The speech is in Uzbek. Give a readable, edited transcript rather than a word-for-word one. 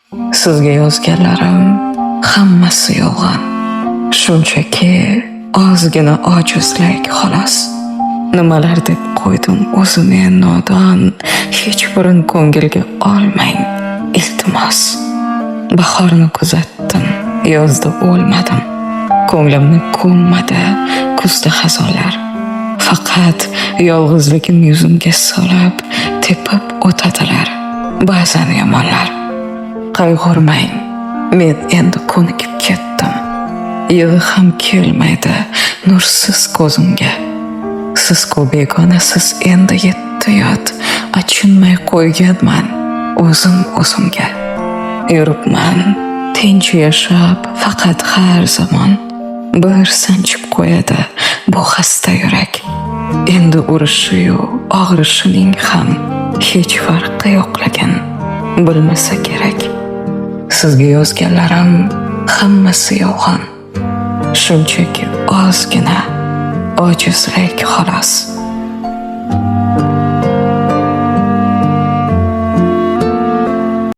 Sizga yozganlarim hammasi yolg'on. Shunchaki ozgina ojizlik xolos. Nimalar deb qo'ydim o'zimni nodon, hech birin ko'ngilga olmang, iltimos. Bahorni kuzatdim, yozda o'lmadim. Ko'nglimni ko'nmadi kuzda xazonlar. Faqat yolg'izligim yuzimga solib, tepib o'tadilar ba'zan yomonlar. Qayg'urmang, men endi ko'nikib ketdim. Yig'i ham kelmaydi nursiz ko'zimga. Siz-ku begonasiz endi yetdi yod, achinmay qo'yganman o'zimga. Yuribman tinch yashab, faqat har zamon bir sanchib qo'yadi bu xasta yurak. Endi urishi-yu og'rishining ham hech farqi yo'qligin bilmasa kerak. Sizga yozganlarim hammasi yolg'on. Shunchaki ozgina ojizlik xolos.